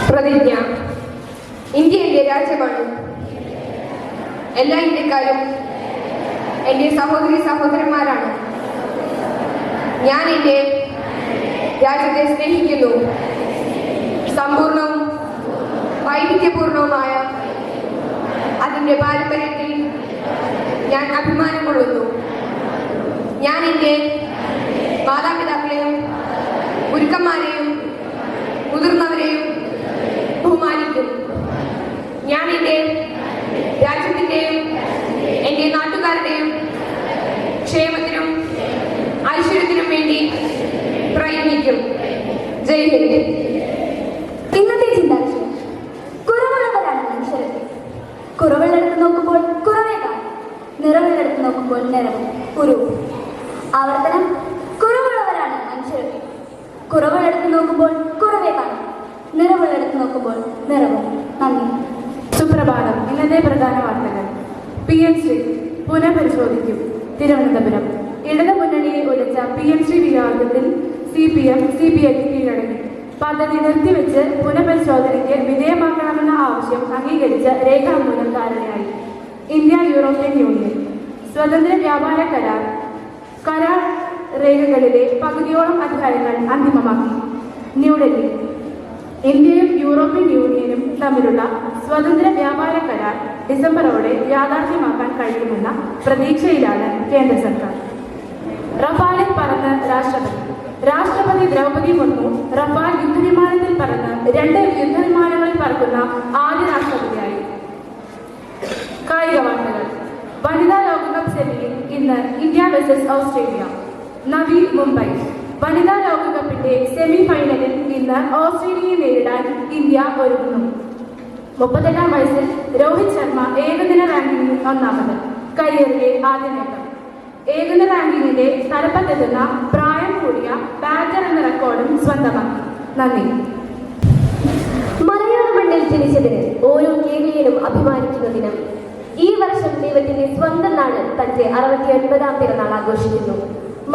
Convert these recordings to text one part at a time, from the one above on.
പ്രതിജ്ഞ. ഇന്ത്യ എൻ്റെ രാജ്യമാണ്. എല്ലാ ഇന്ത്യക്കാരും എൻ്റെ സഹോദരി സഹോദരന്മാരാണ്. ഞാൻ എൻ്റെ രാജ്യത്തെ സ്നേഹിക്കുന്നു. സമ്പൂർണവും വൈവിധ്യപൂർണവുമായ അതിൻ്റെ പാരമ്പര്യത്തിൽ ഞാൻ അഭിമാനം കൊള്ളുന്നു. ഞാൻ എൻ്റെ മാതാപിതാക്കളെയും ഗുരുക്കന്മാരെയും മുതിർന്നവരെയും ബഹുമാനിക്കും. ഞാൻ എൻ്റെ രാജ്യത്തിൻ്റെയും എൻ്റെ നാട്ടുകാരുടെയും ക്ഷേമത്തിനും ഐശ്വര്യത്തിനും വേണ്ടി പ്രയത്നിക്കും. ജയ് ഹിന്ദ്. ഇന്നത്തെ ചിന്താവിഷയം കുറവുള്ളവരാണ് മനുഷ്യരൊക്കെ. കുറവുള്ളെടുത്ത് നോക്കുമ്പോൾ കുറവേ കാണും, നിറവുള്ളെടുത്ത് നോക്കുമ്പോൾ നിറവും കുരുവും. ആവർത്തനം: കുറവുള്ളവരാണ് മനുഷ്യരൊക്കെ. കുറവുള്ളെടുത്ത് നോക്കുമ്പോൾ കുറവേ കാണും, നിറവുള്ളെടുത്ത് നോക്കുമ്പോൾ നിറവും. നന്ദി. സുപ്രഭാതം. ഇന്നത്തെ പ്രധാന വാർത്തകൾ. PMC പുനഃപരിശോധിക്കും. തിരുവനന്തപുരം. ഇടതു മുന്നണിയെ ഉലച്ച PMC വിവാദത്തിൽ CPM CPIക്ക് കീഴടങ്ങി. പദ്ധതി നിർത്തിവെച്ച് പുനഃപരിശോധനയ്ക്ക് വിധേയമാക്കണമെന്ന ആവശ്യം അംഗീകരിച്ച രേഖാമൂലം ധാരണയായി. ഇന്ത്യ യൂറോപ്യൻ യൂണിയൻ സ്വതന്ത്ര വ്യാപാര കരാർ രേഖകളിലെ പകുതിയോളം അധ്യായങ്ങൾ അന്തിമമാക്കി. ന്യൂഡൽഹി. ഇന്ത്യയും യൂറോപ്യൻ യൂണിയനും തമ്മിലുള്ള സ്വതന്ത്ര വ്യാപാര കരാർ ഡിസംബറോടെ യാഥാർത്ഥ്യമാക്കാൻ കഴിയുമെന്ന പ്രതീക്ഷയിലാണ് കേന്ദ്ര സർക്കാർ. റഫാലിൽ പറന്ന് രാഷ്ട്രപതി ദ്രൗപദി മുർമു റഫാൽ യുദ്ധവിമാനത്തിൽ പറന്ന് 2 യുദ്ധവിമാനങ്ങളിൽ പറക്കുന്ന ആദ്യ രാഷ്ട്രപതിയായി. കായിക വാർത്തകൾ. വനിതാ ലോകകപ്പ് സെമിയിൽ ഇന്ന് India versus Australia. Navi Mumbai. വനിതാ ലോകകപ്പിന്റെ സെമി ഫൈനലിൽ ഇന്ന് ഓസ്ട്രേലിയയെ നേരിടാൻ ഇന്ത്യ ഒരുങ്ങുന്നു. 38-ാം വയസ്സിൽ രോഹിത് ശർമ്മ ഏകദിന റാങ്കിങ്ങിൽ 1ാമത്. കരിയറിലെ ആദ്യ നേട്ടം. ഏകദിന റാങ്കിങ്ങിന്റെ തലപ്പത്തെത്തുന്ന പ്രായം കൂടിയ ബാറ്റർ എന്ന റെക്കോർഡും സ്വന്തമാക്കി. നന്ദി. മലയാള മണ്ണിൽ ജനിച്ചതിന് ഓരോ കേരളീയനും അഭിമാനിക്കുന്ന ദിനം. ഈ വർഷം ദൈവത്തിന്റെ സ്വന്തം നാട് തന്റെ 69-ാം പിറന്നാൾ ആഘോഷിക്കുന്നു.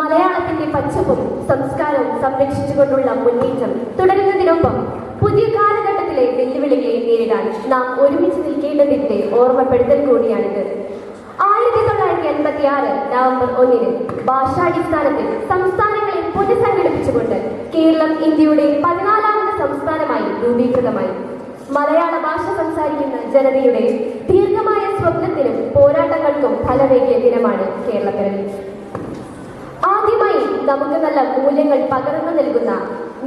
മലയാളത്തിന്റെ പച്ചപ്പും സംസ്കാരവും സംരക്ഷിച്ചുകൊണ്ടുള്ള മുന്നേറ്റം തുടരുന്നതിനൊപ്പം പുതിയ കാലഘട്ടത്തിലെ വെല്ലുവിളികളെ നേരിടാൻ നാം ഒരുമിച്ച് നിൽക്കേണ്ടതിന്റെ ഓർമ്മപ്പെടുത്തൽ കൂടിയാണിത്. 1986 നവംബർ 1-ന് ഭാഷാടിസ്ഥാനത്തിൽ സംസ്ഥാനങ്ങളെ പുനഃസംഘടിപ്പിച്ചുകൊണ്ട് കേരളം ഇന്ത്യയുടെ 14ാമത് സംസ്ഥാനമായി രൂപീകൃതമായി. മലയാള ഭാഷ സംസാരിക്കുന്ന ജനതയുടെ ദീർഘമായ സ്വപ്നത്തിനും പോരാട്ടങ്ങൾക്കും ഫലമേകിയ ദിനമാണ് കേരളപ്പിറവി. ആദ്യമായി നമുക്ക് നല്ല മൂല്യങ്ങൾ പകർന്നു നൽകുന്ന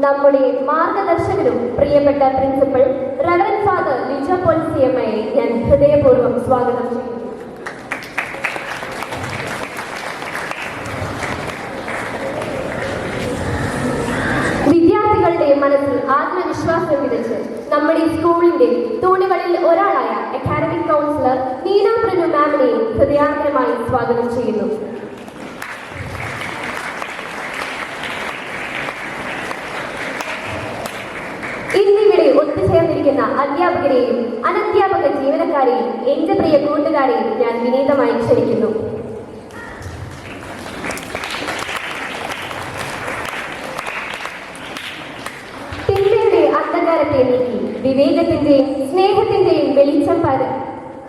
നമ്മുടെ മാർഗദർശകനും പ്രിയപ്പെട്ട principal reverend father Lijo Paul CMയെ ഞാൻ ഹൃദയപൂർവ്വം സ്വാഗതം ചെയ്യുന്നു. വിദ്യാർത്ഥികളുടെ മനസ്സിൽ ആത്മവിശ്വാസം വിതച്ച് നമ്മുടെ സ്കൂളിന്റെ തൂണുകളിൽ ഒരാളായ അക്കാഡമിക് കൗൺസിലർ നീന പ്രനു മാമിനെ ഹൃദയാന്തരമായി സ്വാഗതം ചെയ്യുന്നു. ഇന്നിവിടെ ഒത്തുചേർന്നിരിക്കുന്ന അധ്യാപകരെയും അനധ്യാപക ജീവനക്കാരെയും എന്റെ പ്രിയ കൂട്ടുകാരെയും ഞാൻ വിനീതമായി ക്ഷണിക്കുന്നു. തിന്മയുടെ അന്ധകാരത്തെ നീക്കി വിവേകത്തിന്റെയും സ്നേഹത്തിന്റെയും വെളിച്ചം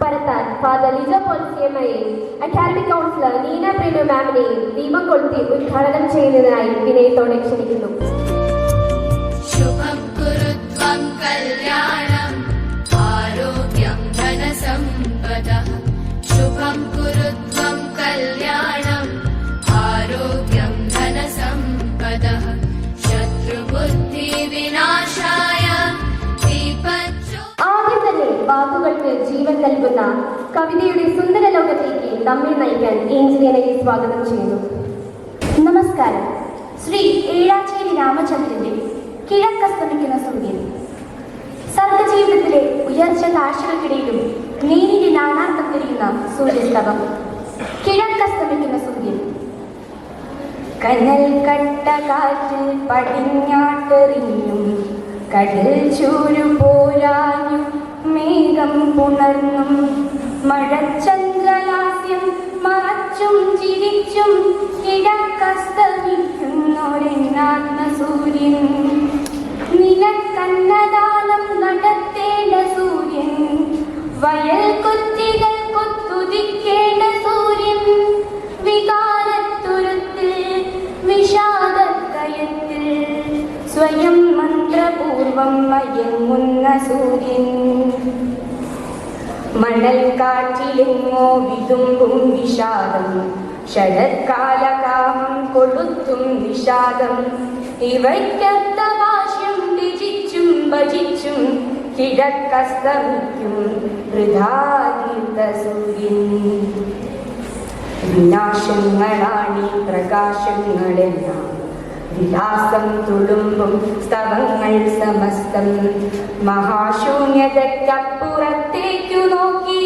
പരത്താൻ ഫാദർ ലിജോ പോൾ CMയെ അക്കാഡമിക് കൗൺസിലർ നീന പ്രനു മാമിനെയും ദീപം കൊളുത്തി ഉദ്ഘാടനം ചെയ്യുന്നതിനായി വിനയത്തോടെ ക്ഷണിക്കുന്നു. ബുദ്ധിവിനാശായ ദീപജ്യോ ആദ്യം തന്നെ വാക്കുകൾക്ക് ജീവൻ നൽകുന്ന കവിതയുടെ സുന്ദര ലോകത്തേക്ക് നമ്മെ നയിക്കാൻ ഏഞ്ചലിനെ സ്വാഗതം ചെയ്യുന്നു. നമസ്കാരം. ശ്രീ ഏഴാച്ചേരി രാമചന്ദ്രന്റെ കിഴക്കസ്തമിക്കുന്ന സൂര്യൻ. സർഗജീവിതത്തിലെ ഉയർച്ച താഴ്ചകൾക്കിടയിലും നീരിന്റെ നാനാർത്ഥം തിരിയുന്ന സൂര്യസ്തവം. കിഴക്കസ്തമിക്കുന്ന സൂര്യൻ. കനൽ കട്ട കാറ്റിൽ പടിഞ്ഞാട്ടെറിഞ്ഞും കടൽ ചൂരു പോരാഞ്ഞും മേഘം പുണർന്നും മഴച്ചന്ദ്രലാസ്യം മറച്ചും ചിരിച്ചും കിഴക്കസ്തമിക്കുന്നൊരെന്നാത്മസൂര്യൻ. നിലക്കന്നദാനം നടത്തേണ്ട സൂര്യൻ. വയൽ കൊത്തികൾ കൊത്തുതിക്കേണ്ട സൂര്യൻ. വികാരത്തുരുത്തിൽ വിഷാദക്കയത്തിൽ സ്വയം മന്ത്രപൂർവം മയങ്ങുന്ന സൂര്യൻ. മണൽ കാറ്റിലെങ്ങോ വിതുമ്പും വിഷാദം. ശരത്കാലകാമം കൊളുത്തും വിഷാദം. ഇവയ്ക്കത്ത ഭാഷ്യം രചിച്ചും ഭജിച്ചും കിഴക്കസ്തമിക്കും വൃഥാതീർത്ത സൂര്യൻ. വിനാശങ്ങളാണീ പ്രകാശങ്ങളെല്ലാം. വിലാസം തുളുമ്പും സ്തവങ്ങൾ സമസ്തം. മഹാശൂന്യതയ്ക്കപ്പുറത്തേക്കു നോക്കി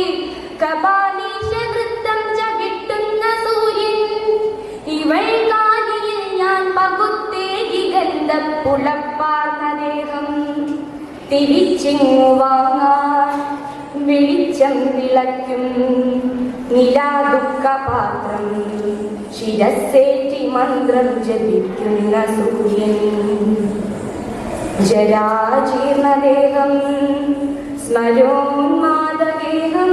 കപാലീശ വൃത്തം ചവിട്ടുന്ന സൂര്യൻ. ഇവൾ കാലിയിൽ ഞാൻ പകുത്തേകി ഗന്ധപ്പുളപ്പാർന്ന ദേഹം. തിരിച്ചിങ്ങു വാങ്ങാൻ വെളിച്ചം വിളയ്ക്കും നിലാദുഃഖപാത്രം. ശിരസ്സേറ്റി മന്ത്രം ജപിക്കുന്ന സൂര്യൻ. ജരാജീർണദേഹം സ്മരോന്മാദഗേഹം.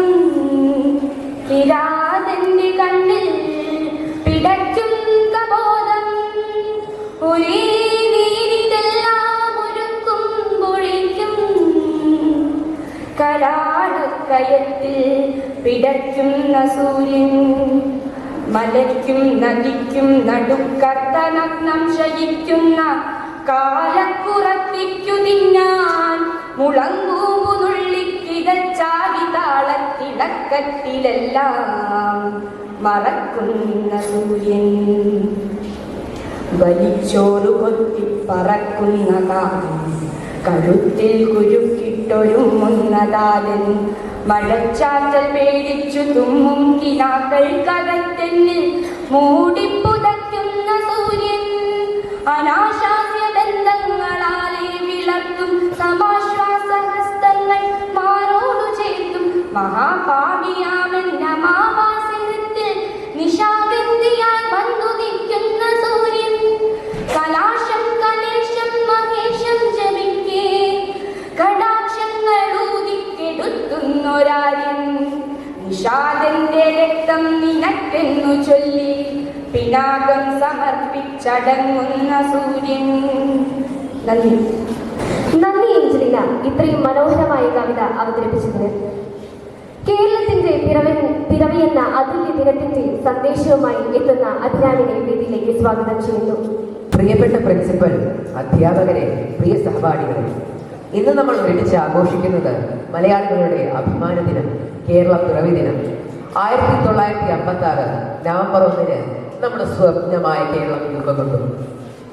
കിരാതന്റെ കണ്ണിൽ പിടയ്ക്കും കബോധം. ഒരേ നീരിതെല്ലാം ഒരുക്കുമ്പോഴേക്കും കരാളക്കയത്തിൽ പിടയ്ക്കുന്ന സൂര്യൻ. മലയ്ക്കും നദിക്കും നടുക്കർത്തനഗ്നം ശയിക്കുന്ന കാലക്കുറപ്പിക്കു തിന്നാൻ മുളങ്കൂമ്പു നുള്ളിക്കിതച്ചാതി താളത്തിളക്കത്തിലെല്ലാം മറക്കുന്ന സൂര്യൻ. വലിച്ചോറു കൊത്തി പറക്കുന്ന കാലം. കഴുത്തിൽ കുരുക്കിട്ടൊരുമുന്നതാലൻ. മഴച്ചാറ്റൽ പേടിച്ചു തുമ്മും കിനാക്കൾ കകത്തെന്നിൽ മൂടിപ്പുതയ്ക്കുന്ന സൂര്യൻ. അനാശാസ്യ ബന്ധങ്ങളാലെ വിളർത്തും സമാശ്വാസഹസ്തങ്ങൾ മാറോടു ചേർത്തും മഹാഭാവിയാമെന്ന മാവാസനത്തിൽ നിശാഗന്ധിയായി വന്നു നിൽക്കുന്ന സൂര്യൻ. കലാശം കലേശം മഹേശം ജപിക്കേ കടാക്ഷങ്ങൾ ൂതിക്കെടുത്തുന്നൊരാര്യൻ. നിഷാദന്റെ രക്തം നിനക്കെന്നു ചൊല്ലി പിനാകം സമർപ്പിച്ചടങ്ങുന്ന സൂര്യൻ. നന്ദി. നന്ദി ഏഞ്ചലിന ഇത്രയും മനോഹരമായ കവിത അവതരിപ്പിച്ചതിന്. കേരളത്തിന്റെ പിറവി എന്ന അതുല്യ ദിനത്തിന്റെ സന്ദേശവുമായി എത്തുന്ന അഭിരാമിനെ വേദിയിലേക്ക് സ്വാഗതം ചെയ്യുന്നു. പ്രിയപ്പെട്ട പ്രിൻസിപ്പൽ, അധ്യാപകരെ, പ്രിയ സഹപാഠികളെ, ഇന്ന് നമ്മൾ ഒരുമിച്ച് ആഘോഷിക്കുന്നത് മലയാളികളുടെ അഭിമാന ദിനം, കേരള പിറവി ദിനം. 1956 നവംബർ 1 നമ്മുടെ സ്വപ്നമായ കേരളം രൂപം കൊണ്ടു.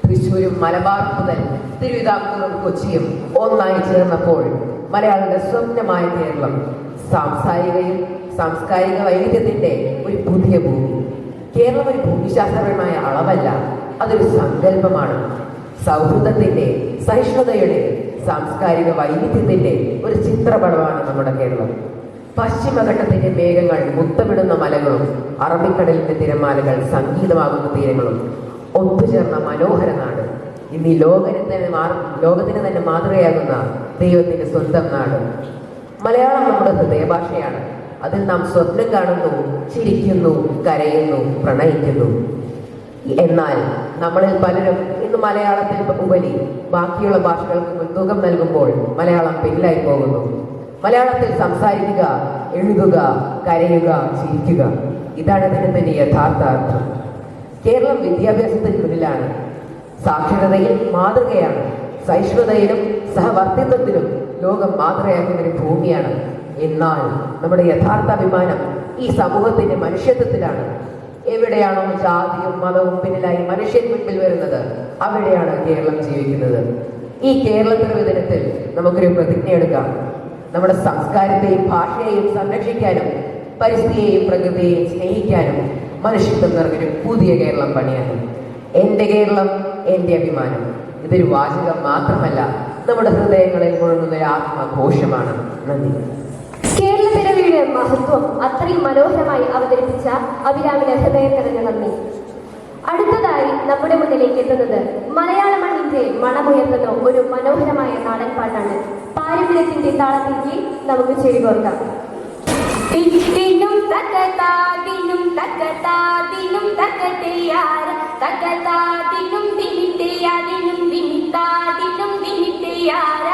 തൃശ്ശൂരും മലബാർ മുതൽ തിരുവിതാംകൂറും കൊച്ചിയും ഒന്നായി ചേർന്നപ്പോൾ മലയാളികളുടെ സ്വപ്നമായ കേരളം സാംസ്കാരിക വൈവിധ്യത്തിന്റെ ഒരു പുതിയ ഭൂമി. കേരളം ഒരു ഭൂമിശാസ്ത്രപരമായ അളവല്ല, അതൊരു സങ്കല്പമാണ്. സൗഹൃദത്തിന്റെ, സഹിഷ്ണുതയുടെ, സാംസ്കാരിക വൈവിധ്യത്തിന്റെ ഒരു ചിത്രപടമാണ് നമ്മുടെ കേരളം. പശ്ചിമഘട്ടത്തിന്റെ മേഘങ്ങൾ മുത്തമിടുന്ന മലകളും അറബിക്കടലിന്റെ തിരമാലകൾ സംഗീതമാകുന്ന തീരങ്ങളും ഒത്തുചേർന്ന മനോഹര നാട്. ഇന്ന് ഈ ലോകത്തിന് തന്നെ മാതൃകയാകുന്ന ദൈവത്തിന്റെ സ്വന്തം നാട്. മലയാളം നമ്മുടെ ഹൃദയഭാഷയാണ്. അതിൽ നാം സ്വപ്നം കാണുന്നു, ചിരിക്കുന്നു, കരയുന്നു, പ്രണയിക്കുന്നു. എന്നാൽ നമ്മളിൽ പലരും ഇന്ന് മലയാളത്തിൽ ഉപരി ബാക്കിയുള്ള ഭാഷകൾക്ക് മുൻതൂക്കം നൽകുമ്പോൾ മലയാളം പിന്നിലായി പോകുന്നു. മലയാളത്തിൽ സംസാരിക്കുക, എഴുതുക, കരയുക, ചിരിക്കുക, ഇതാണ് ഇതിന്റെ യഥാർത്ഥ അർത്ഥം. കേരളം വിദ്യാഭ്യാസത്തിന് മുന്നിലാണ്, സാക്ഷരതയിൽ മാതൃകയാണ്, സഹിഷ്ണുതയിലും സഹവർത്തിത്വത്തിലും ലോകം മാതൃകയാക്കുന്ന ഒരു ഭൂമിയാണ്. എന്നാൽ നമ്മുടെ യഥാർത്ഥ അഭിമാനം ഈ സമൂഹത്തിന്റെ മനുഷ്യത്വത്തിലാണ്. എവിടെയാണോ ജാതിയും മതവും പിന്നിലായി മനുഷ്യൻ മുൻപിൽ വരുന്നത്, അവിടെയാണ് കേരളം ജീവിക്കുന്നത്. ഈ കേരളപ്പിറവി ദിനത്തിൽ നമുക്കൊരു പ്രതിജ്ഞ എടുക്കാം. നമ്മുടെ സംസ്കാരത്തെയും ഭാഷയെയും സംരക്ഷിക്കാനും പരിസ്ഥിതിയെയും പ്രകൃതിയെയും സ്നേഹിക്കാനും മനുഷ്യത്വം നിറഞ്ഞൊരു പുതിയ കേരളം പണിയാനും. എൻ്റെ കേരളം, എൻ്റെ അഭിമാനം. ഇതൊരു വാചകം മാത്രമല്ല, നമ്മുടെ ഹൃദയങ്ങളിൽ മുഴങ്ങുന്ന ഒരു ആത്മഘോഷമാണ്. നന്ദി. കേരളപ്പിറവിയുടെ മഹത്വം അത്രയും മനോഹരമായി അവതരിപ്പിച്ച അഭിരാമിന് ഹൃദയം നിറഞ്ഞ നന്ദി. അടുത്തതായി നമ്മുടെ മുന്നിലേക്ക് എത്തുന്നത് മലയാള മണ്ണിന്റെ മണമുയർത്തുന്ന ഒരു മനോഹരമായ നാടൻ പാട്ടാണ്. പാരമ്പര്യത്തിന്റെ താളത്തിലേക്ക് നമുക്ക് ചെവികോർക്കാം. തിന്നും തകതാദിനും തകതാദിനും തകതയാര തകതാദിനും ദിനിതയാദിനും ദിനിതാദിനും ദിനിതയാര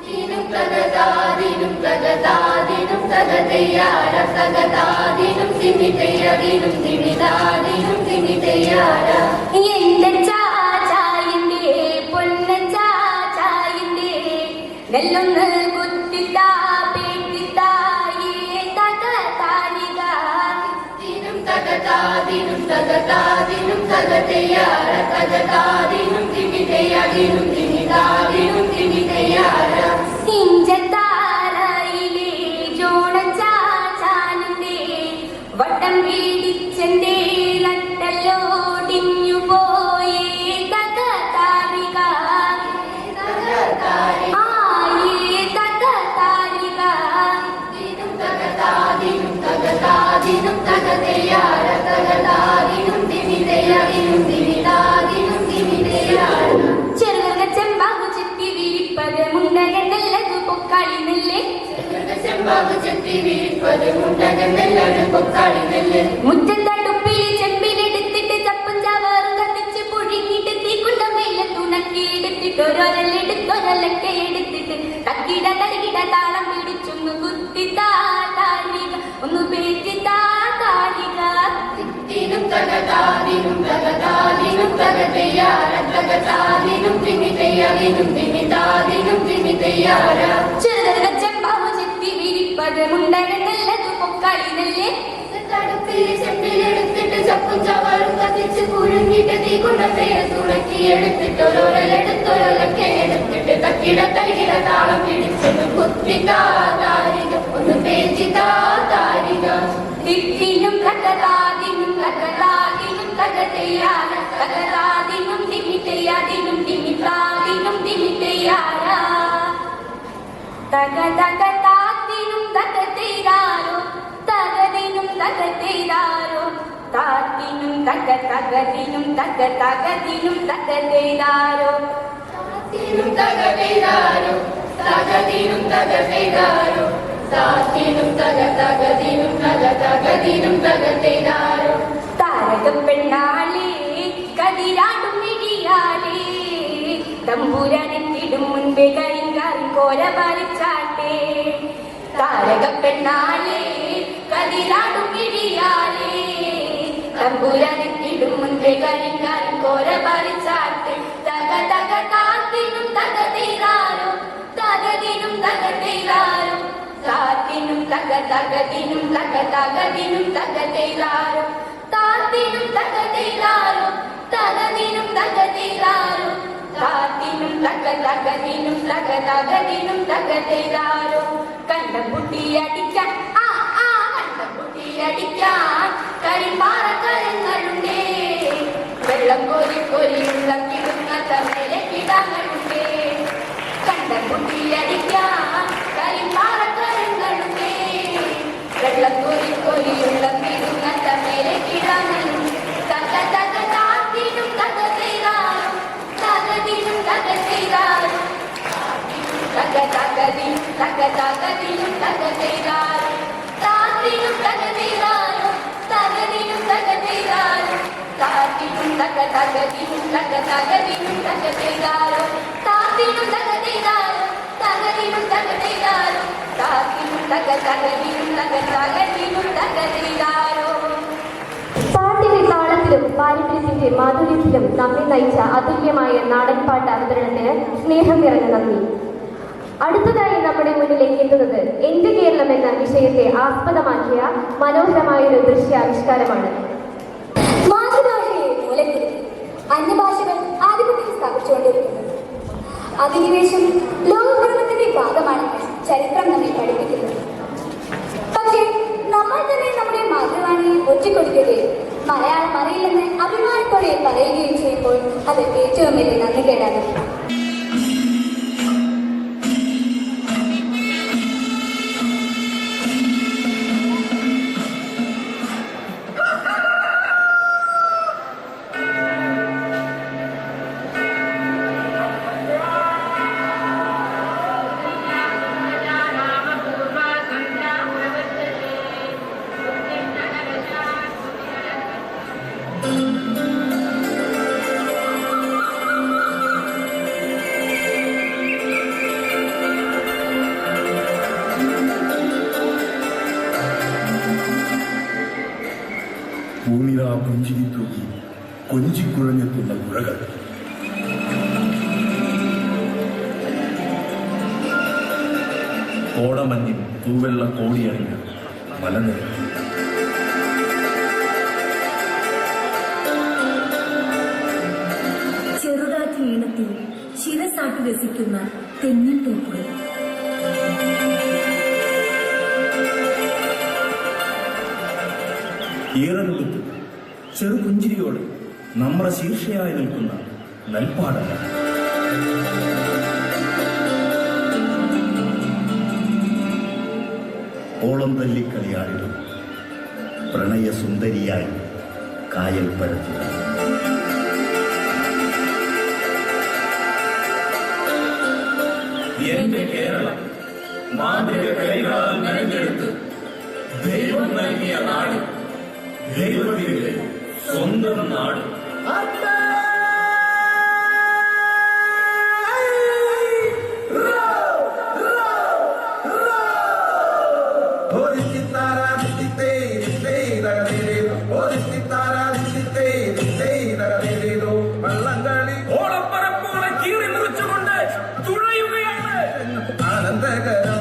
ദിനും തകതാദിനും തകതാദിനും തകതയാര തകതാദിനും ദിനിതയാദിനും ദിനിതാദിനും ദിനിതയാര എന്റെ ചാചായന്റെ പൊന്ന ചാചായന്റെ നെല്ലൊന്ന് കുത്തിത്താ തകതാദിനും തകതാദിനും തകതയാര തകതാദിനും ദിനിതയാദിനും ദിനിതാദിനും ദിനിതയാര ഇഞ്ചത്താരയിലെ ജോണച്ചാച്ചാനുണ്ടേ വട്ടം വീടിച്ചെന്റെ നട്ടല്ലോടിഞ്ഞു പോയേ തകതാരിക ആയേ തകതാരിക ദിനും തകതാദിനും തകതാദിനും തകതയാര തകതാദിനും ദിനിതയാദിനും ദിനിതാദിനും ദിനിതയാര ചെറുക ചെമ്പാകു ചെത്തി വീഴിപ്പത് മുണ്ടകൻ നല്ലതു പൊക്കാളി നെല്ല് ചെമ്പാകു ചെത്തി വീഴിപ്പത് മുണ്ടകൻ നെല്ലൊരു പൊക്കാളി നെല്ല് മുറ്റത്തടുപ്പിൽ ചെമ്പിലെടുത്തിട്ട് ചപ്പും ചാവാറും കത്തിച്ച് പുഴുങ്ങിട്ട് തീക്കുണ്ട വെയില തുണക്കി എടുത്തിട്ട് ഒരൊരലെടുത്തൊരലക്കെ എടുത്തിട്ട് തക്കിട തലകിട താളം പിടിച്ചൊന്ന് കുത്തി താളിക ഒന്ന് പേറ്റി താളിക ദിനും തകതാദിനും തകതാദിനും തകതയാര തകതാദിനും ദിനിതയാദിനും ദിനിതാദിനും ദിനിതയാര ചെറുക ചെമ്പാവു ചെത്തി വിരിപ്പത് മുണ്ടകൻ നല്ലതു പൊക്കാളി നെല്ല് തടുപ്പിൽ ചെമ്പിലെടുത്തിട്ട് ചപ്പും ചവറും കത്തിച്ച് പുഴുങ്ങിട്ട് തീ കൊണ്ടപ്പേര് തുണക്കി എടുത്തിട്ട് ഒരൊരലെടുത്തൊരലക്കെ എടുത്തിട്ട് തക്കിട തലകിട താളം പിടിച്ചൊന്ന് കുത്തി താരിക ഒന്ന് പേച്ചി താരിക ദിക്കിനും തകതാദിനും തകതാദിനും തകതയാര തകതാദിനും ദിനിതയാദിനും ദിനിതാദിനും ദിനിതയാര തകതകതാദിനും തകതയാരോ തകദിനും തകതയാരോ താദിനും തകതകദിനും തകതകദിനും തകതയാരോ ദിനും തകതയാരോ തകദിനും തകതയാരോ താദിനും തകതകദിനും തകതകദിനും തകതയാരോ താരക പെണ്ണാളേ കതിരാടും മിഴിയാളേ തമ്പുരാനെത്തിടും മുൻപേ കരിങ്കാറിൻ കോര വലിച്ചാട്ടേ താരക പെണ്ണാളേ കതിരാടും മിഴിയാളേ തമ്പുരാനെത്തിടും മുൻപേ കരിങ്കാറിൻ കോര വലിച്ചാട്ടേ തക തക താത്തിനും തകതീരാരോ തകതിനും തകതീരാരോ താത്തിനും തകതകതിനും തകതകതിനും തകതീരാരോ താത്തിനും തകതീരാരോ തകതിനും തകതീരാരോ താത്തിനും തകതകതിനും തകതകതിനും തകതീരാരോ കണ്ടപുട്ടിയടിക്കാൻ കണ്ടപുട്ടിയടിക്കാൻ കരിമ്പാറ കരങ്ങളുണ്ടേ വെള്ളം കോരി കോരിയുള്ള കിടുന്ന തമ്മിലെ കിടങ്ങളുണ്ടേ കണ്ടപുട്ടിയടിക്കാൻ കരിമ്പാറ കരങ്ങളുണ്ടേ വെള്ളം കോരി കോരിയുള്ള കിടുന്ന തമ്മിലെ കിടങ്ങളുണ്ട് തക തക താത്തിനും തകതീരാരോ തകതിനും തകതീരാരോ തകതകതിനും തകതകതിനും തകതീരാരോ താത്തിനും തകതീരാരോ തകതിനും തകതീരാരോ താത്തിനും തകതകതിനും തകതകതിനും തകതീരാരോ താത്തിനും തകതീരാരോ തകതിനും തകതീരാരോ താത്തിനും തകതകതിനും തകതകതിനും തകതീരാരോ പാട്ടിന്റെ താളത്തിലും പാരമ്പര്യത്തിന്റെ കാവ്യത്തിന്റെ മാധുര്യത്തിലും നമ്മെ നയിച്ച അതുല്യമായ നാടൻപാട്ട് അവതരണത്തിന് സ്നേഹം നിറഞ്ഞ നന്ദി. അടുത്തതായി നമ്മുടെ മുന്നിലേക്ക് എത്തുന്നത് എന്റെ കേരളം എന്ന വിഷയത്തെ ആസ്പദമാക്കിയ മനോഹരമായൊരു ദൃശ്യാവിഷ്കാരമാണ്. മാതൃഭാഷയെ മൂലത്തിൽ അന്യഭാഷകൾ ആധിപത്യം സ്ഥാപിച്ചുകൊണ്ടിരിക്കുന്നത് അധിനിവേശം ലോകഭരണത്തിന്റെ ഭാഗമാണെന്ന് ചരിത്രം നമ്മെ പഠിപ്പിക്കുന്നു. പക്ഷേ നമ്മൾ തന്നെ നമ്മുടെ മാതൃവാണിയെ ഒറ്റക്കൊടുക്കുകയും മലയാളം അറിയില്ലെന്ന് അഭിമാനത്തോടെ പറയുകയും ചെയ്യുമ്പോൾ അത് ഏറ്റവും വലിയ നന്ദികേടാണ്. പൂനിരാ പുഞ്ചിരി തൂക്കി കൊഞ്ചിക്കുഴഞ്ഞെത്തുന്ന പുഴകൾ, കോടമഞ്ഞിൽ തൂവെള്ള കോടിയണിഞ്ഞ മലനിരകൾ, ചെറുകാറ്റ് ഈണത്തിൽ ശിരസാട്ടി രസിക്കുന്ന തെങ്ങിൻ തോപ്പുകൾ, ഏറെടുത്ത് ചെറുപുഞ്ചിരിയോട് നമ്മുടെ ശീർഷയായി നിൽക്കുന്ന നെൽപ്പാടങ്ങൾ, ഓളം തല്ലിക്കളിയാടിലും പ്രണയസുന്ദരിയായി കായൽ പരത്തി, എന്റെ കേരളം മാന്ത്രിക കൈകളാൽ മെനഞ്ഞെടുത്ത് ദൈവം നൽകിയ നാട്, ദൈവത്തിന്റെ സ്വന്തം നാട്. വള്ളംകളി ഓളപ്പറപ്പുകളെ കീറി മുറിച്ചുകൊണ്ട് തുഴയുകയാണ് ആനന്ദകരം.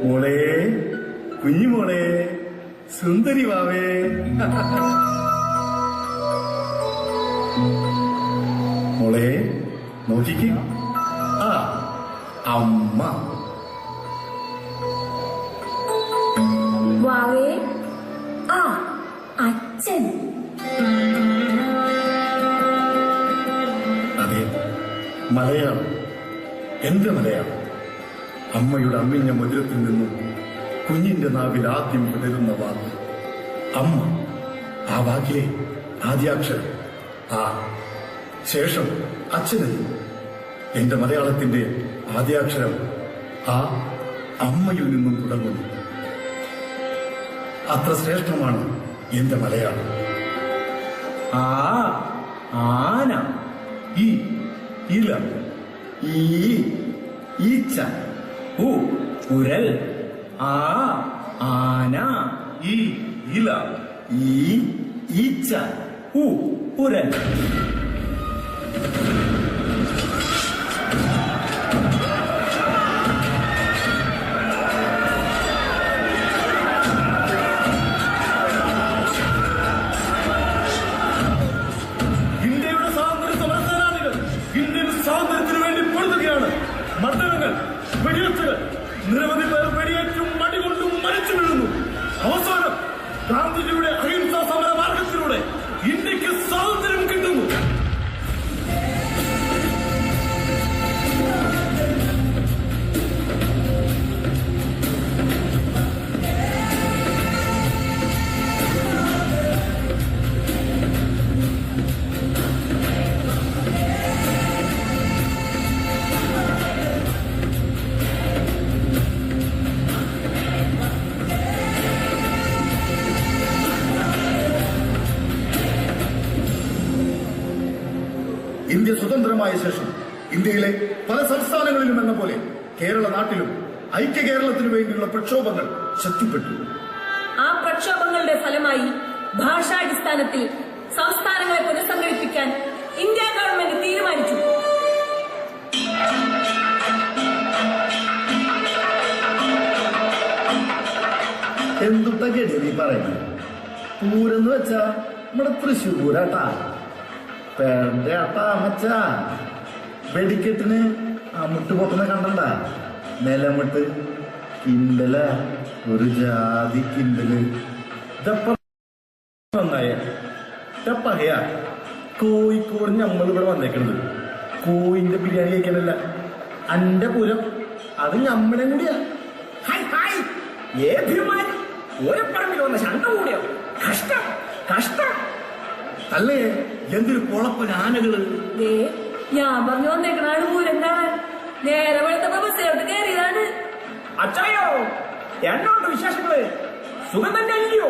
മോളെ, കുഞ്ഞുമോളെ, സുന്ദരി വാവേ, മോളെ നോക്കിക്കേ, ആ അമ്മ. വാവേ, ആ അച്ഛൻ. അതെ, മലയാളം, എന്റെ മലയാളം. അമ്മയുടെ അമ്മിഞ്ഞ മധുരത്തിൽ നിന്നും കുഞ്ഞിന്റെ നാവിൽ ആദ്യം വിടരുന്ന വാക്ക് അമ്മ. ആ വാക്കിലെ ആദ്യാക്ഷരം ആ, ശേഷം അച്ഛനെന്ന്. എന്റെ മലയാളത്തിന്റെ ആദ്യാക്ഷരം ആ അമ്മയിൽ നിന്നും തുടങ്ങുന്നു. അത്ര ശ്രേഷ്ഠമാണ് എന്റെ മലയാളം. ആ ആന, ഈ ഇല, ഈ ഈച്ച, ഉ ഉരൽ, ആ ആന, ഈ ഇല, ഈ ഈച്ച, ഉ ഉരൽ. ഇന്ത്യയുടെ സ്വാതന്ത്ര്യ സമരസേനാനികൾ ഇന്ത്യൻ സ്വാതന്ത്ര്യത്തിനു വേണ്ടി പൊരുതുകയാണ്. മർദ്ദനങ്ങൾ, വെടിവെച്ചുകൾ, നിരവധി പേർ വെടിയേറ്റും മടികൊണ്ടും മരിച്ചു വീഴുന്നു. അവസാനം ഗാന്ധിജിയുടെ അഹിംസാ സമര മാർഗത്തിലൂടെ ഇന്ത്യക്ക് സ്വാതന്ത്ര്യം കിട്ടുന്നു. ശേഷം ഇന്ത്യയിലെ പല സംസ്ഥാനങ്ങളിലും എന്ന പോലെ കേരള നാട്ടിലും ഐക്യ കേരളത്തിനു വേണ്ടിയുള്ള പ്രക്ഷോഭങ്ങൾ ശക്തിപ്പെട്ടു. ആ പ്രക്ഷോഭങ്ങളുടെ ഫലമായി ഭാഷാടിസ്ഥാനത്തിൽ സംസ്ഥാനങ്ങളെ പുനഃസംഘടിപ്പിക്കാൻ ഇന്ത്യ ഗവൺമെന്റ് തീരുമാനിച്ചു. എന്തുട്ടൊക്കെ നീ പറയുന്നത്? പൂരെന്ന് വെച്ചാ നമ്മുടെ തൃശ്ശൂരാട്ടാ, പേട്ടാ മച്ചാ. വെടിക്കെട്ടിന് അമ്മിട്ട് പൊട്ടുന്ന കണ്ടണ്ട, നിലമിട്ട് കിണ്ടല, ഒരു ജാതി കിണ്ടല്. കോഴിക്കോട് നമ്മളിവിടെ വന്നേക്കണത് കോയിന്റെ ബിരിയാണി കഴിക്കാനല്ല, അന്റെ പുരം അത് നമ്മളും കൂടിയാ. ഓരപ്പറമ്പിൽ വന്ന ശണ്ട കൂടിയോ? കഷ്ടം കഷ്ടം. അല്ലേ എന്തൊരു പൊളപ്പൻ ആനകള്. ഞാൻ പറഞ്ഞു വന്നേക്കണാണ് പൂരം കാണാൻ. നേരെ വെളുത്തപ്പോ ബസ്സിലോട്ട് കയറിയതാണ്. അച്ചായോ, എന്നോണ്ട് വിശേഷങ്ങള് സുഖം തന്നെ അല്ലയോ?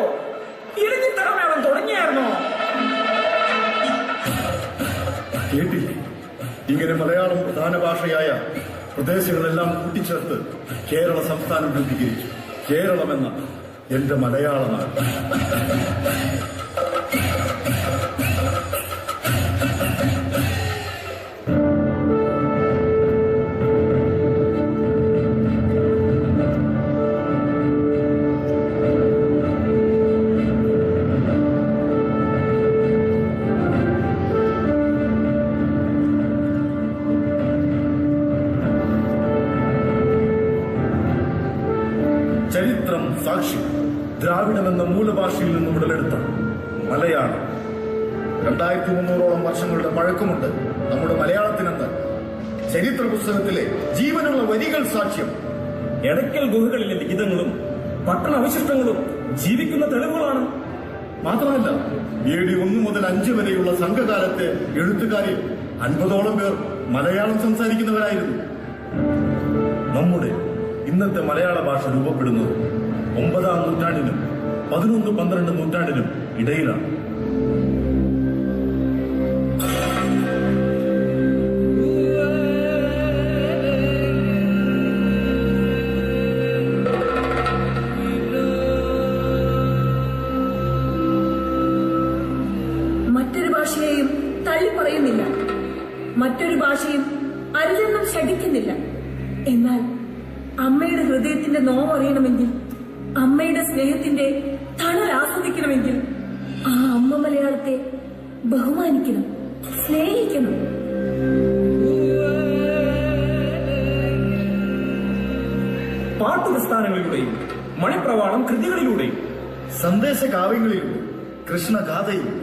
ഇടിഞ്ഞിത്തറമേളം തുടങ്ങിയായിരുന്നോ? കേട്ടില്ലേ? ഇങ്ങനെ മലയാളം പ്രധാന ഭാഷയായ പ്രദേശങ്ങളെല്ലാം കൂട്ടിച്ചേർത്ത് കേരള സംസ്ഥാനം രൂപീകരിച്ചു. കേരളമെന്ന എന്റെ മലയാള നാട്. ചരിത്രം സാക്ഷി ദ്രാവിഡമെന്ന മൂലഭാഷയിൽ നിന്നും ഉടലെടുത്ത മലയാളം 2300ഓളം വർഷങ്ങളുടെ പഴക്കമുണ്ട് നമ്മുടെ മലയാളത്തിനെന്ന് ചരിത്ര പുസ്തകത്തിലെ ജീവനുള്ള വരികൾ സാക്ഷ്യം. എടയ്ക്കൽ ഗുഹകളിലെ ലിഖിതങ്ങളും പട്ടണാവശിഷ്ടങ്ങളും ജീവിക്കുന്ന തെളിവുകളാണ്. മാത്രമല്ല AD 1 മുതൽ 5 വരെയുള്ള സംഘകാലത്തെ എഴുത്തുകാരിൽ 50ഓളം പേർ മലയാളം സംസാരിക്കുന്നവരായിരുന്നു. നമ്മുടെ ഇന്നത്തെ മലയാള ഭാഷ രൂപപ്പെടുന്നത് 9ാം നൂറ്റാണ്ടിനും 11-12 നൂറ്റാണ്ടിനും ഇടയിലാണ്. മറ്റൊരു ഭാഷയെയും തള്ളിപ്പറയുന്നില്ല, മറ്റൊരു ഭാഷയും അരുതെന്നും ശഠിക്കുന്നില്ല. എന്നാൽ അമ്മയുടെ ഹൃദയത്തിന്റെ നോവറിയണമെങ്കിൽ, അമ്മയുടെ സ്നേഹത്തിന്റെ തണൽ ആസ്വദിക്കണമെങ്കിൽ ആ അമ്മ മലയാളത്തെ ബഹുമാനിക്കണം, സ്നേഹിക്കണം. പാട്ടുപ്രസ്ഥാനങ്ങളിലൂടെയും മണിപ്രവാളം കൃതികളിലൂടെയും സന്ദേശ കാവ്യങ്ങളിലൂടെ, കൃഷ്ണഗാഥയിലൂടെ,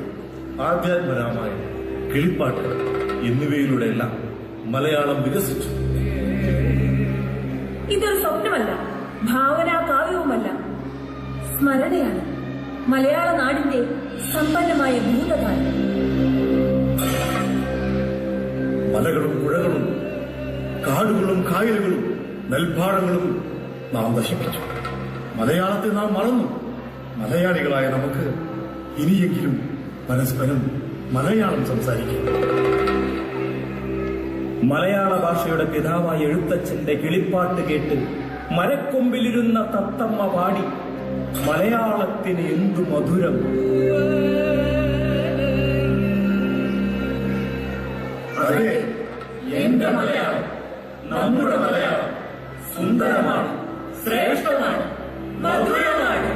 ആധ്യാത്മരാമായണം, കിളിപ്പാട്ട് എന്നിവയിലൂടെയെല്ലാം മലയാളം വികസിച്ചു. ഇതൊരു സ്വപ്നമല്ല, ഭാവനാ കാവ്യവുമല്ല, സ്മരണയാണ്. മലയാള നാടിന്റെ സമ്പന്നമായ ഭൂതകാലം. മലകളും പുഴകളും കാടുകളും കായലുകളും നെൽപ്പാടങ്ങളും നാം നശിപ്പിച്ചു. മലയാളത്തെ നാം മറന്നു. മലയാളികളായ നമുക്ക് ഇനിയെങ്കിലും പരസ്പരം മലയാളം സംസാരിക്കാം. മലയാള ഭാഷയുടെ പിതാവായ എഴുത്തച്ഛന്റെ കിളിപ്പാട്ട് കേട്ട് മരക്കൊമ്പിലിരുന്ന തത്തമ്മ പാടി മലയാളത്തിന് എന്തു മധുരം. അതെ, എന്റെ മലയാളം, നമ്മുടെ മലയാളം സുന്ദരമാണ്, ശ്രേഷ്ഠമാണ്, മധുരമാണ്.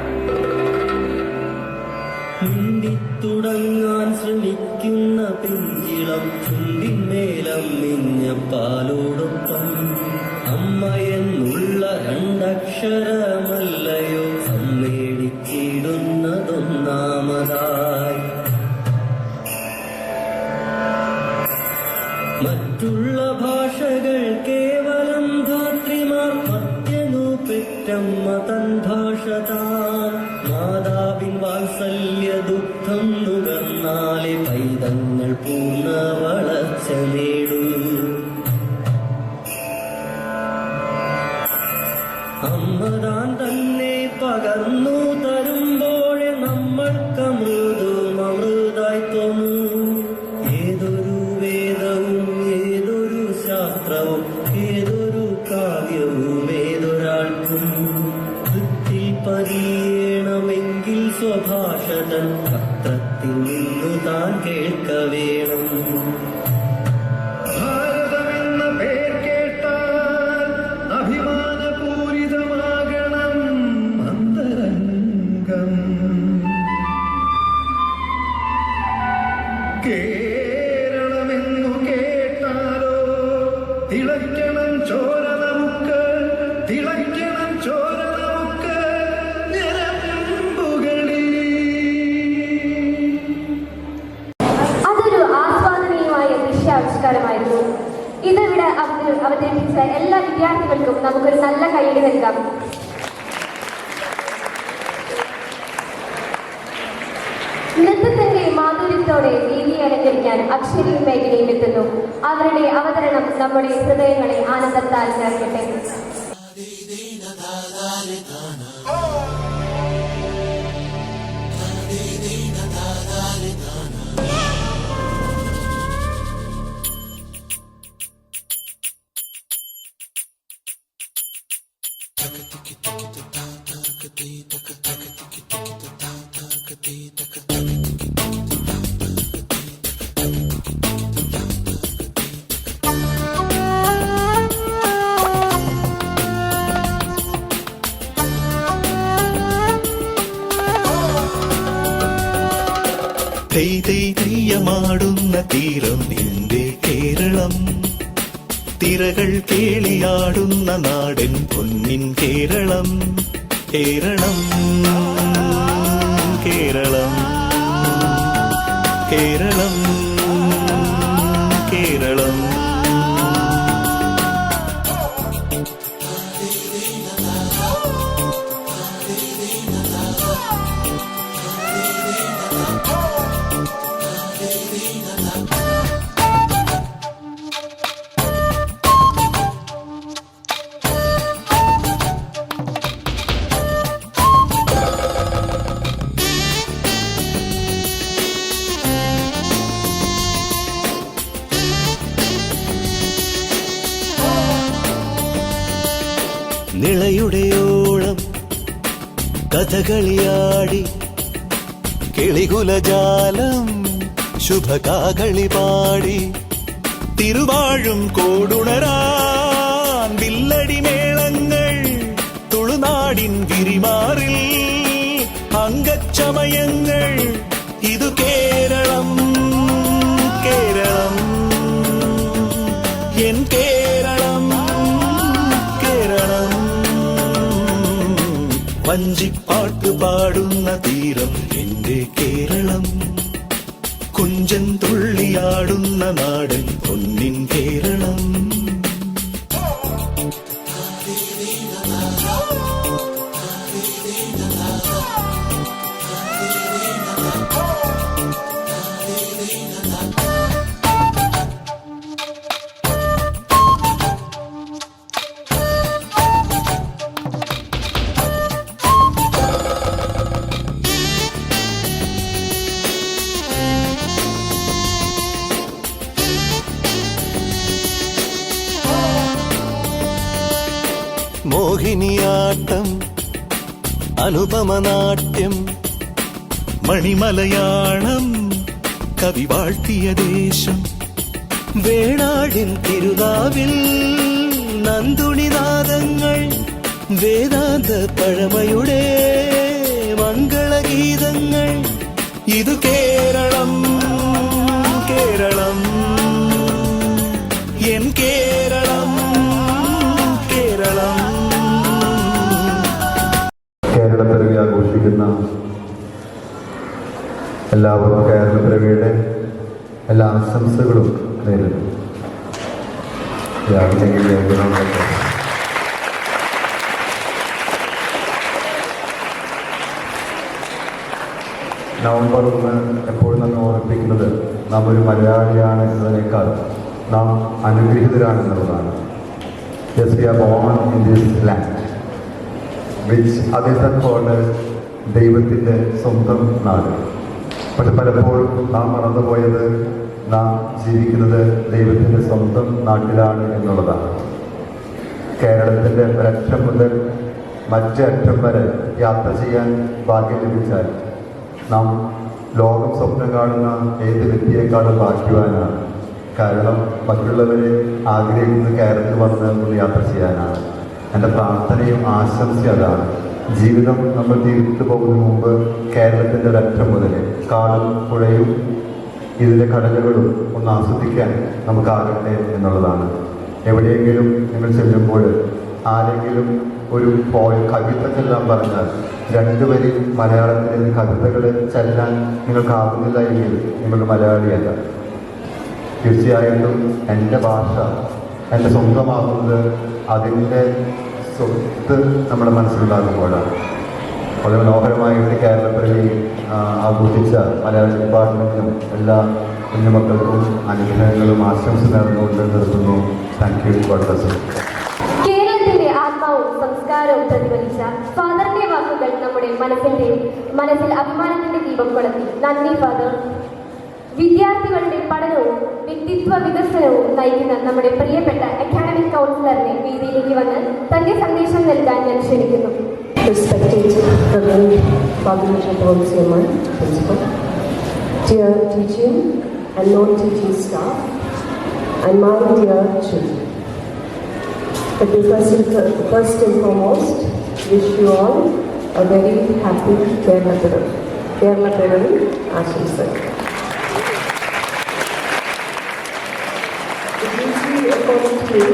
തുടങ്ങാൻ ശ്രമിക്കുന്ന പിഞ്ചിളം ചുണ്ടിന്മേലം മിഞ്ഞ പാലോടൊപ്പം അമ്മ എന്നുള്ള രണ്ടക്ഷരമല്ലയോ സമ്മേളിച്ചിടുന്നതൊന്നാമതായി. മറ്റുള്ള ഭാഷകൾ കേവലം ധാത്രിമാർ മത്യനു പെറ്റമ്മ തൻ ഭാഷ താൻ. മാതാവിൻ വാത്സല്യ ദുഃഖം നുകർന്നാലെ പൈതങ്ങൾ പൂർണ്ണ വളർച്ച നേടൂ. അമ്മതാൻ തന്നെ പകർന്നു തരുമ്പോഴെ നമ്മൾക്ക് അമൃതവും അമൃതായി തോന്നൂ. ഏതൊരു വേദവും ഏതൊരു കാവ്യവും ഏതൊരാൾക്കും വൃത്തിൽ പതിയണമെങ്കിൽ സ്വഭാഷതൻ പത്രത്തിൽ നിന്നു താൻ കേൾക്ക വേണം. ഭാരതമെന്ന പേർ കേട്ടാൽ അഭിമാനപൂരിതമാകണം അന്തരംഗം. കേരളമെന്നു കേട്ടാലോ തിളയ്ക്കണം ചോര നമുക്ക്, തിളയ്ക്കണം ചോര നമുക്ക് ഞരമ്പുകളിൽ. അതൊരു ആസ്വാദനീയമായ ദൃശ്യാവിഷ്കാരമായിരുന്നു. ഇതിവിടെ അവതരിപ്പിച്ച എല്ലാ വിദ്യാർത്ഥികൾക്കും നമുക്കൊരു നല്ല കൈയ്യടി നൽകാം. നൃത്തത്തിന്റെ മാധുര്യത്തോടെ വേദിയെ അലങ്കരിക്കാൻ അക്ഷരയും മേഖലയും എത്തുന്നു. അവരുടെ അവതരണം നമ്മുടെ ഹൃദയങ്ങളെ ആനന്ദത്താൽ ചേർക്കട്ടെ. തെയ്യമാടുന്ന തീരം നിന്റെ കേരളം, തിരകൾ കേളിയാടുന്ന നാടൻ പൊന്നിൻ കേരളം. കേരളം കേരളം കേരളം കേരളം. നിളയുടെയോളം കഥകളിയാടി കിളികുലജാലം ശുഭകാകളി പാടി തിരുവാഴും കോടുണരാൻ വില്ലടി മേളങ്ങൾ തുളുനാടിൻ വിരിമാറിൽ അംഗച്ചമയങ്ങൾ. ഇതു കേരളം കേരളം എൻ കേരളം കേരളം. വഞ്ചിപ്പാട്ട് പാടുന്ന തീരം എന്റെ കേരളം, കുഞ്ചൻ തുള്ളിയാടുന്ന നാടൻ പൊന്നിൻ കേരളം. മോഹിനിയാട്ടം അനുപമനാട്യം മണിമലയാളം കവി വാഴ്ത്തിയ ദേശം. വേണാടിൻ തിരുനാവിൽ നന്ദുണിനാദങ്ങൾ വേദാന്ത പഴമയുടെ മംഗളഗീതങ്ങൾ. ഇതു കേരളം കേരളം എൻ കേരളം കേരളം. കേരളപ്പിറവി ആഘോഷിക്കുന്ന എല്ലാവർക്കും കേരളപ്പിറവിയുടെ എല്ലാ ആശംസകളും നേരുന്നു. നവംബർ 1 എപ്പോഴും നമ്മെ ഓർമ്മിപ്പിക്കുന്നത് നാം ഒരു മലയാളിയാണ് എന്നതിനേക്കാൾ നാം അനുഗ്രഹീതരാണെന്നുള്ളതാണ്. Yes, we are born in this land, which others called ദൈവത്തിൻ്റെ സ്വന്തം നാട്. പക്ഷെ പലപ്പോഴും നാം മറന്നുപോയത് നാം ജീവിക്കുന്നത് ദൈവത്തിൻ്റെ സ്വന്തം നാട്ടിലാണ് എന്നുള്ളതാണ്. കേരളത്തിൻ്റെ ഒരറ്റം മുതൽ മറ്റേ അറ്റം വരെ യാത്ര ചെയ്യാൻ ഭാഗ്യം ലഭിച്ചാൽ നാം ലോകം സ്വപ്നം കാണുന്ന ഏത് വ്യക്തിയേക്കാളും ഭാഗ്യവാനാണ്. കാരണം മറ്റുള്ളവരെ ആഗ്രഹിക്കുന്നത് കേരളത്തിൽ വന്ന് ഒന്ന് യാത്ര ചെയ്യാനാണ്. എൻ്റെ പ്രാർത്ഥനയും ആശംസയും അതാണ്. ജീവിതം നമ്മൾ തീർത്തു പോകുന്നതിന് മുമ്പ് കേരളത്തിൻ്റെ ഒരറ്റം മുതൽ കാടും പുഴയും ഇതിൻ്റെ കടലുകളും ഒന്ന് ആസ്വദിക്കാൻ നമുക്കാകട്ടെ എന്നുള്ളതാണ്. എവിടെയെങ്കിലും നിങ്ങൾ ചെല്ലുമ്പോൾ ആരെങ്കിലും ഒരു കവിത ചെല്ലാൻ പറഞ്ഞാൽ 2 വരി മലയാളത്തിലെ കവിതകൾ ചെല്ലാൻ നിങ്ങൾക്കാകുന്നില്ല എങ്കിൽ നിങ്ങൾ മലയാളിയല്ല. തീർച്ചയായിട്ടും എൻ്റെ ഭാഷ എൻ്റെ സ്വന്തമാകുന്നത് അതിൻ്റെ സ്വത്ത് നമ്മുടെ മനസ്സിലുണ്ടാകുമ്പോഴാണ്. വളരെ മനോഹരമായിട്ട് കേരളപ്പിറവി ആഘോഷിച്ച മലയാള ഡിപ്പാർട്ട്മെൻറ്റിനും എല്ലാ കുഞ്ഞുമക്കൾക്കും അനുഗ്രഹങ്ങളും ആശംസ നേർന്നുകൊണ്ട് നിർത്തുന്നു. Thank you. God bless you. കേരളത്തിന്റെ ആത്മാവും സംസ്കാരവും പ്രതിഫലിച്ച ഫാദറിന്റെ വാക്കുകൾ നമ്മുടെ മനസ്സിൽ അഭിമാനത്തിന്റെ ദീപം കൊളുത്തി. നന്ദി ഫാദർ. വിദ്യാർത്ഥികളുടെ പഠനവും വ്യക്തിത്വ വികസനവും നയിക്കുന്ന നമ്മുടെ പ്രിയപ്പെട്ട അക്കാഡമിക് കൗൺസിലറിനെ വേദിയിലേക്ക് വന്ന് തന്റെ സന്ദേശം നൽകാൻ ഞാൻ ക്ഷണിക്കുന്നു. Respected Reverend Father Richard Paul Seaman, Principal, dear teaching and non-teaching staff, and my dear children, let me first and foremost wish you all a very happy Kerala Piravi Ashamsa. The duty according to me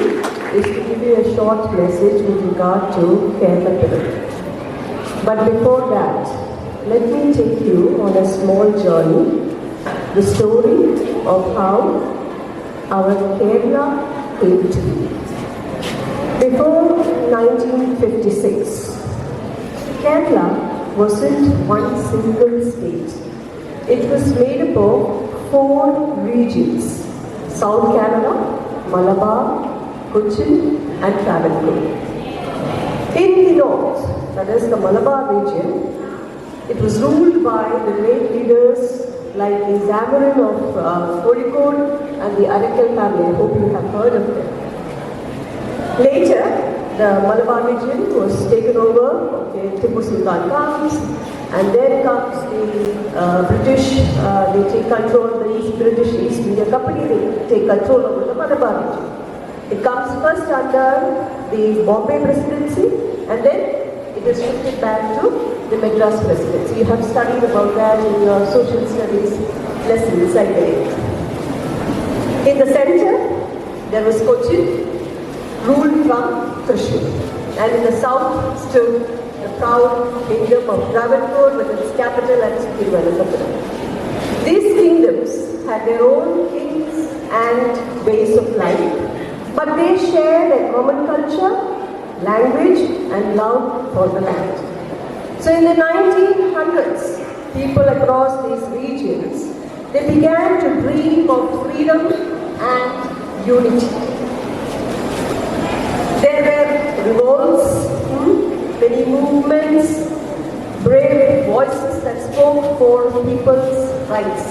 is to give you a short message with regard to Kerala Piravi. But before that, let me take you on a small journey, the story of how our Kerala came to be. Before 1956, Kerala wasn't one single state. It was made up of 4 regions: South Kerala, Malabar, Cochin and Travancore. In the north, that is the Malabar region, it was ruled by the great leaders like the Zamarin of Kozhikode and the Arakkal family. I hope you have heard of them. Later, the Malabar region was taken over. Tipu Sultan comes, and then comes the British. They take control. The British East India Company. They take control over the Malabar region. It comes first under the Bombay Presidency, and then it is shifted back to the Madras Presidency. You have studied about that in your social studies lessons, I believe. In the center, there was Cochin, ruled from Thrissur, and in the south stood the proud kingdom of Travancore with its capital at Thiruvananthapuram. These kingdoms had their own kings and ways of life, but they shared a common culture, language and love for the land. So in the 1900s, people across these regions, they began to dream of freedom and unity. There were revolts, many movements, brave voices that spoke for people's rights.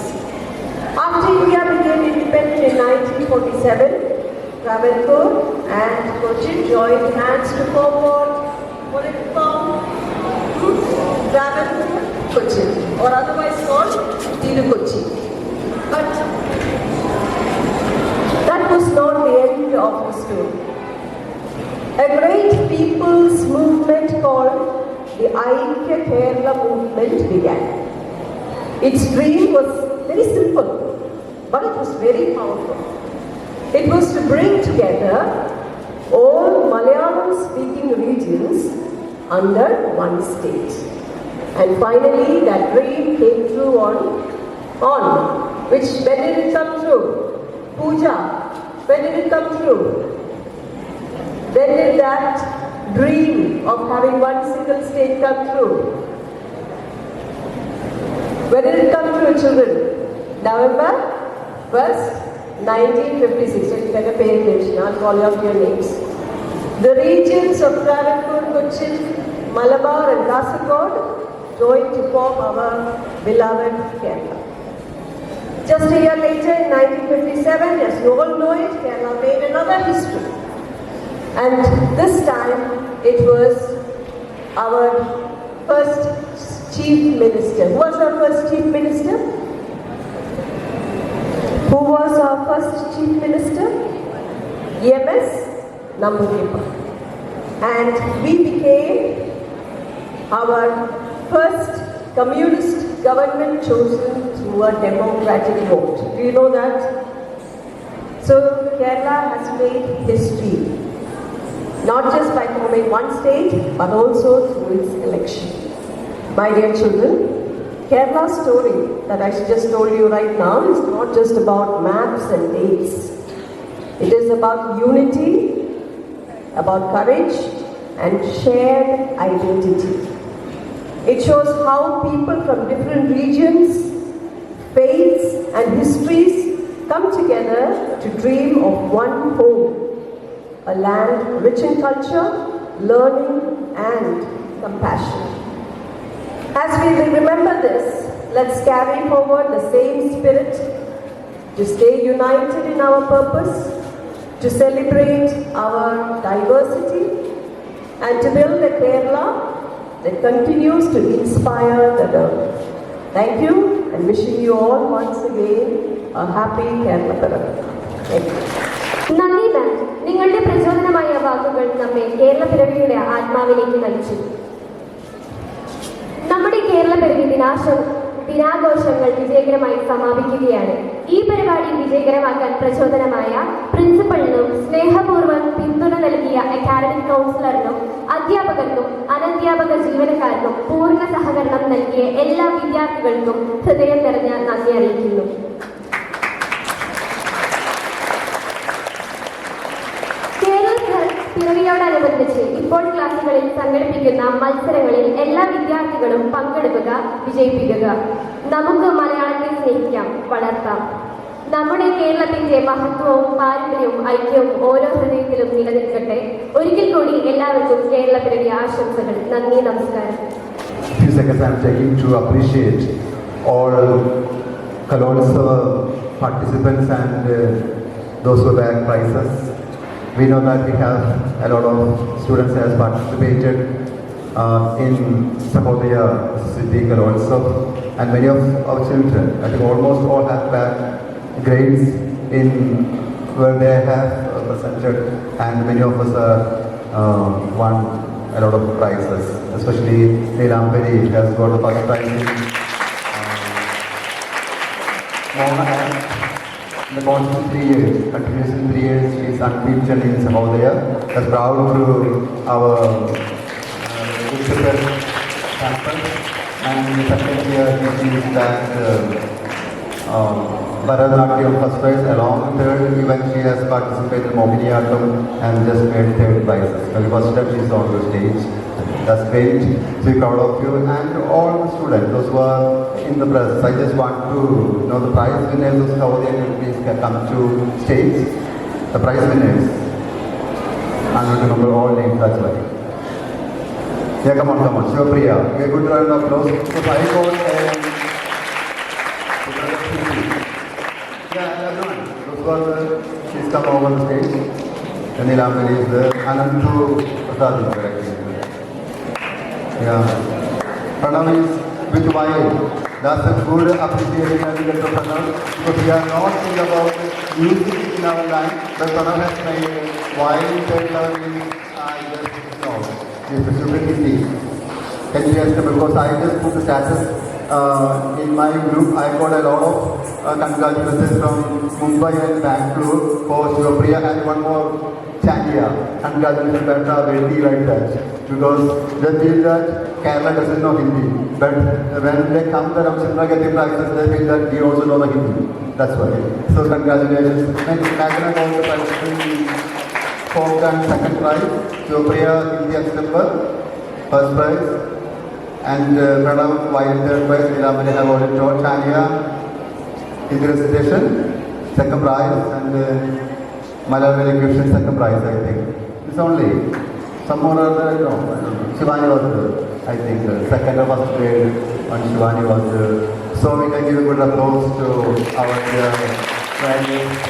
After India became independent in 1947, Travancore and Cochin joined hands to form what it called Travancore Cochin, or otherwise called Tirukochi. But that was not the end of the story. A great people's movement called the Aikya Kerala movement began. Its dream was very simple, but it was very powerful. It was to bring together all Malayalam-speaking regions under one state. And finally, that dream came true on which, when did it come true? Puja, when did it come true? When did that dream of having one single state come true? When did it come true, children? November 1st, 1956. So you better pay attention. I'll call out your names. The regions of Travancore, Cochin, Malabar and Kasaragod joined to form our beloved Kerala. Just a year later, in 1957, as you all know it, Kerala made another history. And this time it was our first Chief Minister. Who was our first Chief Minister? Who was our first Chief Minister? EMS Nambudipa. And we became our first communist government chosen through a democratic vote. Do you know that? So Kerala has made history, not just by forming one state, but also through its election. My dear children, Kerala's story that I just told you right now is not just about maps and dates. It is about unity, about courage, and shared identity. It shows how people from different regions, faiths, and histories come together to dream of one home, a land rich in culture, learning, and compassion. As we will remember this, let's carry forward the same spirit to stay united in our purpose, to celebrate our diversity, and to build a Kerala that continues to inspire the world. Thank you, and wishing you all once again a happy Kerala Piravadi. Thank you. നന്ദി മാം. നിങ്ങളുടെ പ്രചോദനമായ വാക്കുകൾ നമ്മെ കേരള പിറവിയുടെ ആത്മാവിലേക്ക് നയിച്ചു. നമ്മുടെ കേരള പിറവി ദിനാഘോഷങ്ങൾ വിജയകരമായി സമാപിക്കുകയാണ്. ഈ പരിപാടി വിജയകരമാക്കാൻ പ്രചോദനമായ പ്രിൻസിപ്പലിനും സ്നേഹപൂർവ്വം പിന്തുണ നൽകിയ അക്കാഡമിക് കൗൺസിലറിനും അധ്യാപകർക്കും അനധ്യാപക ജീവനക്കാർക്കും പൂർണ്ണ സഹകരണം നൽകിയ എല്ലാ വിദ്യാർത്ഥികൾക്കും ഹൃദയം നിറഞ്ഞ നന്ദി അറിയിക്കുന്നു. പിറവിയോടനുബന്ധിച്ച് ഇപ്പോൾ ക്ലാസുകളിൽ സംഘടിപ്പിക്കുന്ന മത്സരങ്ങളിൽ എല്ലാ വിദ്യാർത്ഥികളും പങ്കെടുക്കുക, വിജയിപ്പിക്കുക. നമുക്ക് മലയാളത്തെ സ്നേഹിക്കാം, വളർത്താം. നമ്മുടെ കേരളത്തിന്റെ മഹത്വവും പാരമ്പര്യവും ഐക്യവും ഓരോ ഹൃദയത്തിലും നിലനിൽക്കട്ടെ. ഒരിക്കൽ കൂടി എല്ലാവർക്കും കേരള പിറവി ആശംസകൾ. നന്ദി, നമസ്കാരം. Few seconds I'm taking to appreciate all Kalolsava participants and those who bag prizes. We know that we have a lot of students who have participated in Sahodaya City Kalolsav, and many of our children, I think almost all have bagged grades in where they have presented, and many of us won a lot of prizes, especially Neelampari has got the first prize in Mohan. In the course of 3 years, continuous in 3 years, she is unbeaten in Sahodaya. That's proud to our Gujarat campus. And in the second year, she is back Bharatanatyam first prize. Along with third event, she has participated in Mohiniyattam and just made third prizes. For the first time, she is on the stage. That's great. So we're proud of you and all the students, those who are in the presence. I just want to know the prize winners of Sahodaya. Please come to stage. The prize winners. I'm going to remember all names. That's why. Yeah, come on. Shivapriya. Give a good round of applause. So I got yeah, everyone. Those who are there, please come over the stage. Neelampari is there. Anantu Prasad is there actually. Yeah. Pranav is with wine. That's a good appreciation and we get to Pranav, because we are not thinking about music in our life, but Pranav has made wine, Kerala is, it's a super easy. Because I just put the status in my group, I got a lot of congratulations from Mumbai and Bangalore for Shivapriya and one more Chandia. Congratulations, Beta, very like that. Because they feel that Kerala doesn't know Hindi. But when they come to Ramchandra getting prizes, they feel that we also know the Hindi. That's why. So congratulations. And Magna got the prize in fourth and second prize. Shivapriya Hindi September, first prize. And Pranav White third prize. Neelampari have already told Chania Hindi recitation, second prize. And Malayalam elocution, second prize, I think. It's only. Some more other, no, Shivani was there, I think, second or first grade when Shivani was there. So we can give a good applause to our graduates.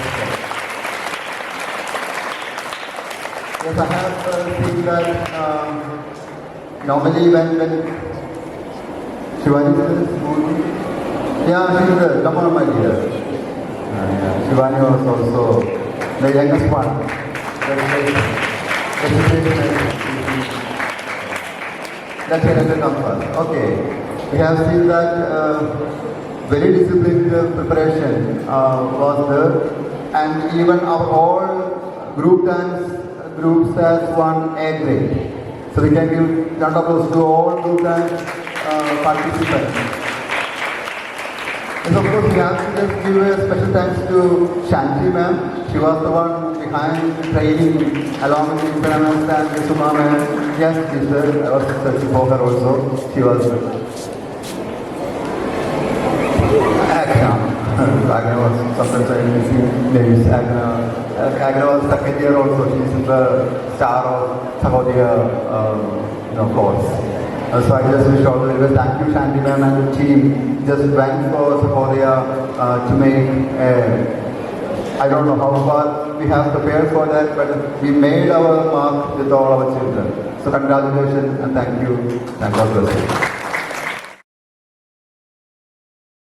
Yes, I have seen that normally when Shivani is in school, yeah, she's there. Come on, my dear. Shivani was also the youngest one. That's another comfort. Okay. We have seen that very disciplined preparation was there, and even our all group dance groups has won A grade. So we can give round of applause to all group dance participants. Yes, of course, we have to just give a special thanks to Shanti ma'am. She was the one behind training along with Indranand and Suma ma'am. Yes, she's there. I was searching for her also. She was Agna. Agna was sometimes I see names. Agna was second year also. She's the star of Sahodaya course. So I just wish all the very best. Thank you, Shanti ma'am and the team. Just went for Sahodaya to make I don't know how far we have prepared for that, but we made our mark with all our children. So congratulations and thank you. Thank God bless you.